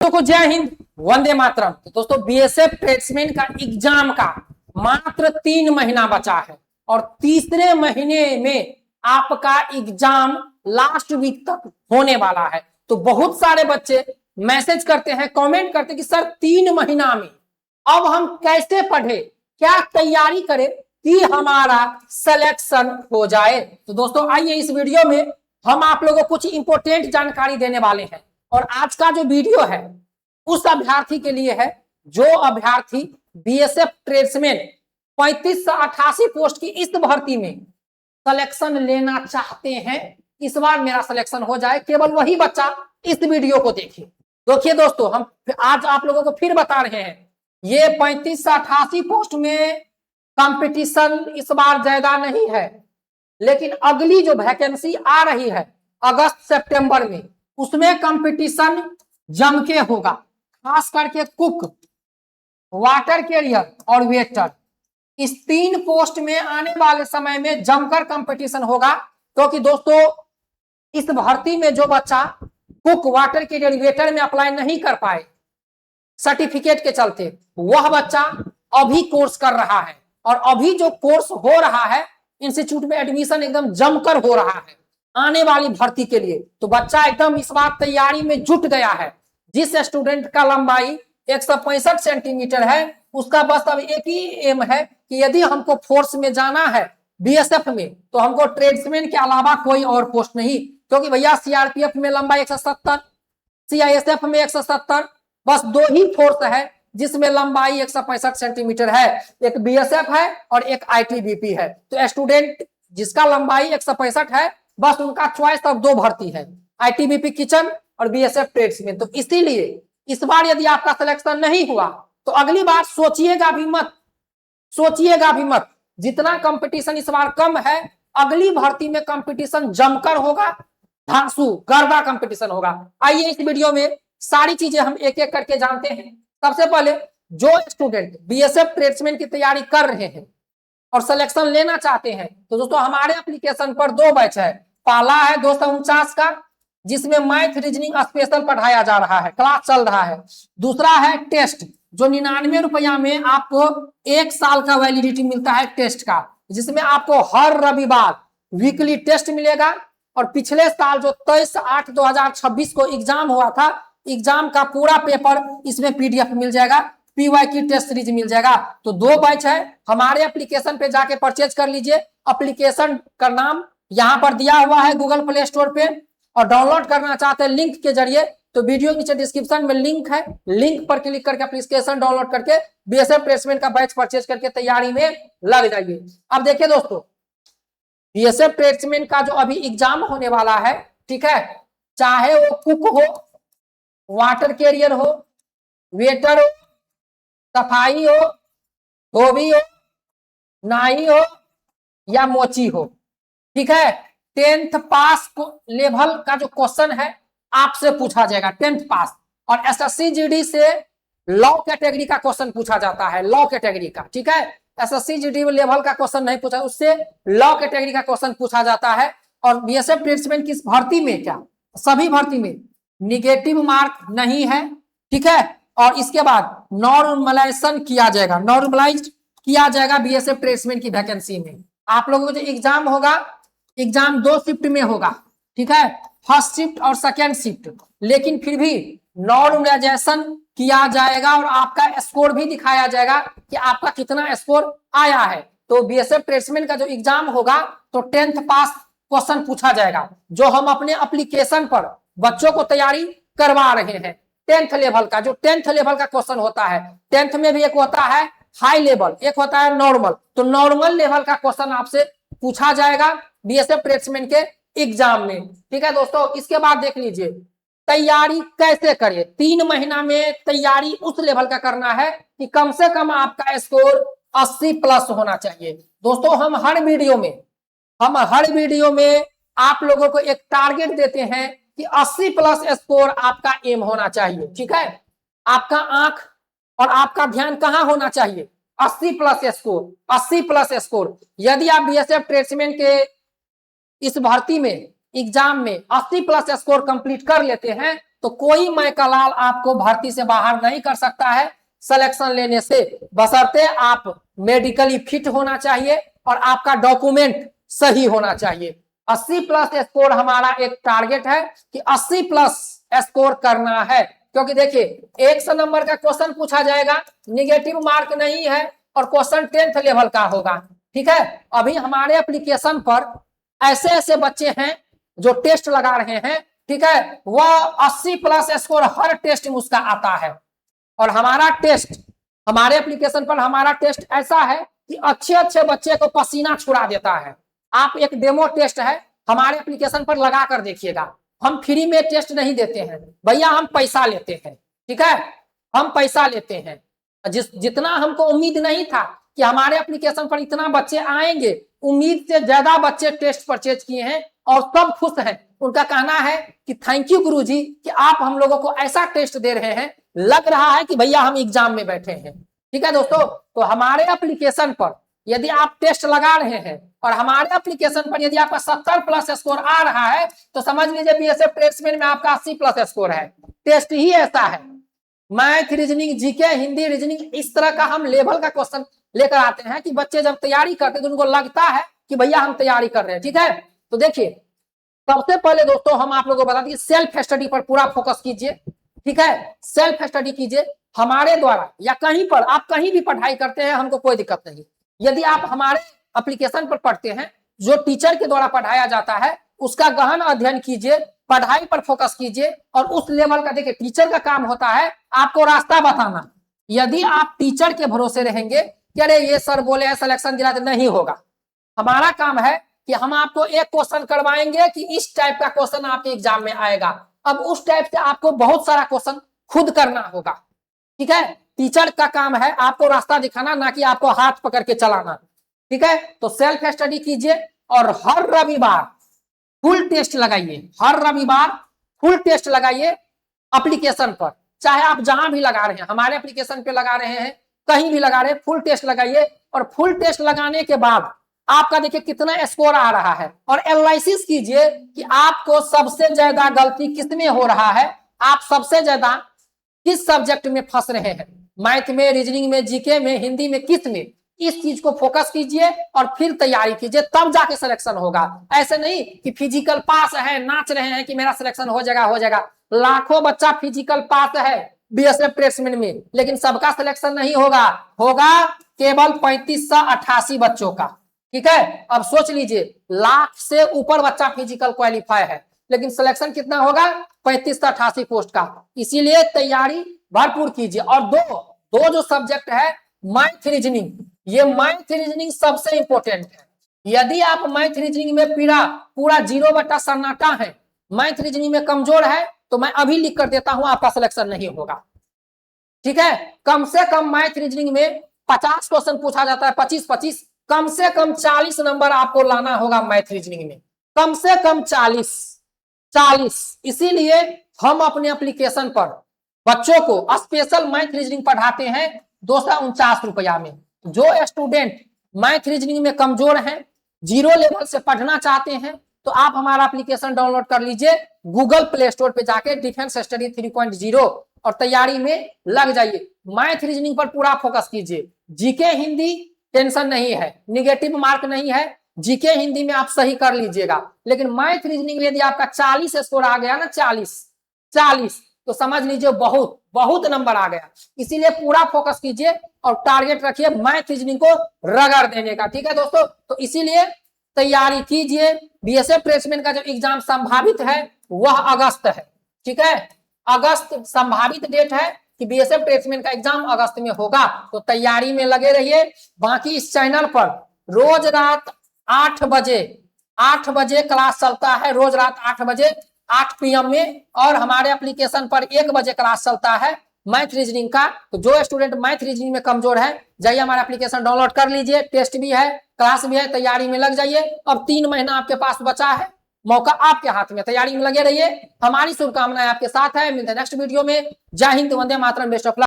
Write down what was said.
को जय हिंद, वंदे मातरम। तो दोस्तों बीएसएफ ट्रेड्समैन का एग्जाम का मात्र 3 महीना बचा है और तीसरे महीने में आपका एग्जाम लास्ट वीक तक होने वाला है। तो बहुत सारे बच्चे मैसेज करते हैं, कमेंट करते हैं कि सर 3 महीना में अब हम कैसे पढ़े, क्या तैयारी करें कि हमारा सिलेक्शन हो जाए। तो दोस्तों आइए इस वीडियो में हम आप लोगों को कुछ इंपॉर्टेंट जानकारी देने वाले हैं। और आज का जो वीडियो है उस अभ्यर्थी के लिए है जो अभ्यर्थी बीएसएफ ट्रेड्समैन 35 से 88 पोस्ट की इस भर्ती में सिलेक्शन लेना चाहते हैं। इस बार मेरा सिलेक्शन हो जाए, केवल वही बच्चा इस वीडियो को देखिए। देखिए दोस्तों, हम आज आप लोगों को फिर बता रहे हैं, ये 35 से 88 पोस्ट में कंपटीशन इस बार ज्यादा नहीं है, लेकिन अगली जो वैकेंसी आ रही है अगस्त सितंबर में, उसमें कंपटीशन जम के होगा। खास करके कुक, वाटर कैरियर और वेटर, इस 3 पोस्ट में आने वाले समय में जमकर कंपटीशन होगा। क्योंकि दोस्तों इस भर्ती में जो बच्चा कुक, वाटर कैरियर, वेटर में अप्लाई नहीं कर पाए सर्टिफिकेट के चलते, वह बच्चा अभी कोर्स कर रहा है और अभी जो कोर्स हो रहा है इंस्टीट्यूट में एडमिशन एकदम जमकर हो रहा है आने वाली भर्ती के लिए। तो बच्चा एकदम इस बार तैयारी में जुट गया है। जिस स्टूडेंट का लंबाई 165 सेंटीमीटर है उसका बस अब एक ही एम है कि यदि हमको फोर्स में जाना है बीएसएफ में तो हमको ट्रेड्समैन के अलावा कोई और पोस्ट नहीं। क्योंकि भैया सीआरपीएफ में लंबाई 170, सीआईएसएफ में 170, बस 2 ही फोर्स है जिसमें लंबाई 165 सेंटीमीटर है, एक बीएसएफ है और एक आईटीबीपी है। तो स्टूडेंट जिसका लंबाई 165 है बस उनका चॉइस अब 2 भर्ती है, आईटीबीपी किचन और बीएसएफ ट्रेड्समैन। तो इसीलिए इस बार यदि आपका सिलेक्शन नहीं हुआ तो अगली बार सोचिएगा भी मत, सोचिएगा भी मत। जितना कंपटीशन इस बार कम है, अगली भर्ती में कंपटीशन जमकर होगा, धांसू गर्दा कंपटीशन होगा। आइए इस वीडियो में सारी चीजें हम एक एक करके जानते हैं। सबसे पहले जो स्टूडेंट बीएसएफ ट्रेड्समैन की तैयारी कर रहे हैं और सिलेक्शन लेना चाहते हैं, तो दोस्तों हमारे एप्लीकेशन पर 2 बैच है। पहला है 249 का, जिसमें मैथ रीजनिंग स्पेशल पढ़ाया जा रहा है, क्लास चल रहा है। दूसरा है टेस्ट, जो 99 रुपया में आपको 1 साल का वैलिडिटी मिलता है टेस्ट का, जिसमें आपको हर रविवार वीकली टेस्ट मिलेगा। और पिछले साल जो 23/8/2026 को एग्जाम हुआ था, एग्जाम का पूरा पेपर इसमें पीडीएफ मिल जाएगा, पीवाईक्यू टेस्ट सीरीज मिल जाएगा। तो 2 बैच है, हमारे एप्लीकेशन पे जाके परचेज कर लीजिए। एप्लीकेशन का नाम यहाँ पर दिया हुआ है गूगल प्ले स्टोर पे, और डाउनलोड करना चाहते हैं लिंक के जरिए तो वीडियो नीचे डिस्क्रिप्शन में लिंक है, लिंक पर क्लिक करके एप्लीकेशन डाउनलोड करके बीएसएफ ट्रेड्समैन का बैच परचेज करके तैयारी में लग जाइए। अब देखिए दोस्तों, बीएसएफ ट्रेड्समैन का जो अभी एग्जाम होने वाला है, ठीक है, चाहे वो कुक हो, वाटर कैरियर हो, वेटर हो, सफाई हो, धोबी हो, नाई हो या मोची हो, ठीक है, 10th पास लेवल का जो क्वेश्चन है आपसे पूछा जाएगा, 10th पास। और एसएससी जीडी से लॉ कैटेगरी का क्वेश्चन पूछा जाता है, लॉ कैटेगरी का, ठीक है। एसएससी जीडी लेवल का क्वेश्चन नहीं पूछा, उससे लॉ कैटेगरी का क्वेश्चन पूछा जाता है। और बीएसएफ ट्रेड्समैन की भर्ती में क्या, सभी भर्ती में निगेटिव मार्क नहीं है, ठीक है। और इसके बाद नॉर्मलाइजेशन किया जाएगा, नॉर्मलाइज किया जाएगा बीएसएफ ट्रेड्समैन की वैकेंसी में। आप लोगों को जो एग्जाम होगा, एग्जाम 2 शिफ्ट में होगा, ठीक है, फर्स्ट शिफ्ट और सेकेंड शिफ्ट, लेकिन फिर भी नॉर्मलाइजेशन किया जाएगा और आपका स्कोर भी दिखाया जाएगा कि आपका कितना स्कोर आया है। तो बीएसएफ ट्रेड्समैन का जो एग्जाम होगा तो 10th पास क्वेश्चन पूछा जाएगा, जो हम अपने एप्लीकेशन पर बच्चों को तैयारी करवा रहे हैं। 10th लेवल का, जो 10th लेवल का क्वेश्चन होता है, 10th में भी एक होता है हाई लेवल, एक होता है नॉर्मल, तो नॉर्मल लेवल का क्वेश्चन आपसे पूछा जाएगा बीएसएफ ट्रेड्समैन के एग्जाम में, ठीक है दोस्तों। इसके बाद देख लीजिए तैयारी कैसे करें। 3 महीना में तैयारी उस लेवल का करना है कि कम से कम आपका स्कोर 80+ होना चाहिए। दोस्तों हम हर वीडियो में आप लोगों को एक टारगेट देते हैं कि 80+ स्कोर आपका एम होना चाहिए, ठीक है। आपका आंख और आपका ध्यान कहां होना चाहिए, 80+ स्कोर, 80+ स्कोर। यदि आप बीएसएफ ट्रेड्समैन के इस भर्ती में एग्जाम में 80+ स्कोर कंप्लीट कर लेते हैं तो कोई मैकालाल आपको भर्ती से बाहर नहीं कर सकता है सिलेक्शन लेने से, बशर्ते आप मेडिकली फिट होना चाहिए और आपका डॉक्यूमेंट सही होना चाहिए। 80 प्लस स्कोर हमारा एक टारगेट है कि 80 प्लस स्कोर करना है, क्योंकि देखिए 100 नंबर का क्वेश्चन पूछा जाएगा, निगेटिव मार्क नहीं है और क्वेश्चन 10th लेवल का होगा। ठीक है, अभी हमारे एप्लीकेशन पर ऐसे ऐसे बच्चे हैं जो टेस्ट लगा रहे हैं, ठीक है, वह 80 प्लस स्कोर हर टेस्ट में उसका आता है। और हमारा टेस्ट, हमारे एप्लीकेशन पर हमारा टेस्ट ऐसा है कि अच्छे अच्छे बच्चे को पसीना छुड़ा देता है। आप एक डेमो टेस्ट है हमारे एप्लीकेशन पर लगा कर देखिएगा। हम फ्री में टेस्ट नहीं देते हैं भैया, हम पैसा लेते हैं। ठीक है, हम पैसा लेते हैं। जितना हमको उम्मीद नहीं था कि हमारे एप्लीकेशन पर इतना बच्चे आएंगे, उम्मीद से ज्यादा बच्चे टेस्ट परचेज किए हैं और सब खुश हैं। उनका कहना है कि थैंक यू गुरुजी कि आप हम लोगों को ऐसा टेस्ट दे रहे हैं, लग रहा है कि भैया हम एग्जाम में बैठे हैं। ठीक है दोस्तों, तो हमारे एप्लीकेशन पर यदि आप टेस्ट लगा रहे हैं और हमारे एप्लीकेशन पर यदि आपका 70 प्लस स्कोर आ रहा है तो समझ लीजिए बीएसएफ प्लेसमेंट में आपका 80 प्लस स्कोर है। टेस्ट ही ऐसा है, math, reasoning, GK, Hindi, reasoning, इस तरह का हम लेवल का क्वेश्चन लेकर आते हैं कि बच्चे जब तैयारी करते हैं तो उनको लगता है कि भैया हम तैयारी कर रहे हैं। ठीक है, तो देखिए सबसे पहले दोस्तों हम आप लोगों को बता दें सेल्फ स्टडी पर पूरा फोकस कीजिए। ठीक है, सेल्फ स्टडी कीजिए हमारे द्वारा या कहीं पर, आप कहीं भी पढ़ाई करते हैं हमको कोई दिक्कत नहीं। यदि आप हमारे एप्लीकेशन पर पढ़ते हैं, जो टीचर के द्वारा पढ़ाया जाता है उसका गहन अध्ययन कीजिए, पढ़ाई पर फोकस कीजिए और उस लेवल का देखिए टीचर का काम होता है आपको रास्ता बताना। यदि आप टीचर के भरोसे रहेंगे कि अरे ये सर बोले हैं सिलेक्शन दिला, तो नहीं होगा। हमारा काम है कि हम आपको एक क्वेश्चन करवाएंगे कि इस टाइप का क्वेश्चन आपके एग्जाम में आएगा। अब उस टाइप से आपको बहुत सारा क्वेश्चन खुद करना होगा। ठीक है, टीचर का काम है आपको रास्ता दिखाना, ना कि आपको हाथ पकड़ के चलाना। ठीक है, तो सेल्फ स्टडी कीजिए और हर रविवार फुल टेस्ट लगाइए। हर रविवार फुल टेस्ट लगाइए एप्लीकेशन पर, चाहे आप जहां भी लगा रहे हैं, हमारे एप्लीकेशन पे लगा रहे हैं, कहीं भी लगा रहे हैं, फुल टेस्ट लगाइए। और फुल टेस्ट लगाने के बाद आपका देखिए कितना स्कोर आ रहा है और एनालिसिस कीजिए कि आपको सबसे ज्यादा गलती किसमें हो रहा है, आप सबसे ज्यादा किस सब्जेक्ट में फंस रहे हैं, मैथ में, रीजनिंग में, जीके में, हिंदी में, किस में। इस चीज को फोकस कीजिए और फिर तैयारी कीजिए, तब जाके सिलेक्शन होगा। ऐसे नहीं कि फिजिकल पास है, नाच रहे हैं कि मेरा सिलेक्शन हो जाएगा हो जाएगा। लाखों बच्चा फिजिकल पास है बीएसएफ प्लेसमेंट में, लेकिन सबका सिलेक्शन नहीं होगा, होगा केवल 3588 बच्चों का। ठीक है, अब सोच लीजिए लाख से ऊपर बच्चा फिजिकल क्वालिफाई है, लेकिन सिलेक्शन कितना होगा, 35 से 88 पोस्ट का। इसीलिए तैयारी भरपूर कीजिए। और दो जो सब्जेक्ट है मैथ, रीजनिंग, ये मैथ रीजनिंग सबसे इंपॉर्टेंट है। यदि आप मैथ रीजनिंग में पूरा 0 बटा सन्नाटा है, मैथ रीजनिंग में कमजोर है, तो मैं अभी लिख कर देता हूं आपका सिलेक्शन नहीं होगा। ठीक है, कम से कम मैथ रीजनिंग में 50 क्वेश्चन पूछा जाता है, 25-25, कम से कम 40 नंबर आपको लाना होगा मैथ रीजनिंग में, कम से कम 40। इसीलिए हम अपने एप्लीकेशन पर बच्चों को स्पेशल मैथ रीजनिंग पढ़ाते हैं 249 रुपया में। जो स्टूडेंट मैथ रीजनिंग में कमजोर हैं, 0 लेवल से पढ़ना चाहते हैं, तो आप हमारा एप्लीकेशन डाउनलोड कर लीजिए गूगल प्ले स्टोर पे जाके, डिफेंस स्टडी 3.0, और तैयारी में लग जाइए। मैथ रीजनिंग पर पूरा फोकस कीजिए। जीके हिंदी टेंशन नहीं है, निगेटिव मार्क नहीं है, जीके हिंदी में आप सही कर लीजिएगा। लेकिन मैथ रीजनिंग में यदि आपका 40 स्कोर आ गया ना, 40, तो समझ लीजिए बहुत नंबर आ गया। इसीलिए पूरा फोकस कीजिए और टारगेट रखिए मैथ रीजनिंग को रगड़ देने का। ठीक है दोस्तों, तो इसीलिए तैयारी कीजिए। बीएसएफ प्लेसमेंट का जो एग्जाम संभावित है वह अगस्त है। ठीक है, अगस्त संभावित डेट है कि बीएसएफ प्लेसमेंट का एग्जाम अगस्त में होगा, तो तैयारी में लगे रहिए। बाकी इस चैनल पर रोज रात 8 बजे क्लास चलता है, रोज रात 8 बजे 8 PM में, और हमारे एप्लीकेशन पर 1 बजे क्लास चलता है मैथ रीजनिंग का। तो जो स्टूडेंट मैथ रीजनिंग में कमजोर है, जाइए हमारा एप्लीकेशन डाउनलोड कर लीजिए, टेस्ट भी है, क्लास भी है, तैयारी में लग जाइए। अब 3 महीना आपके पास बचा है, मौका आपके हाथ में, तैयारी में लगे रहिए। हमारी शुभकामनाएं आपके साथ है। मिलते हैं नेक्स्ट वीडियो में। जय Hind, Vande Mataram, best of luck.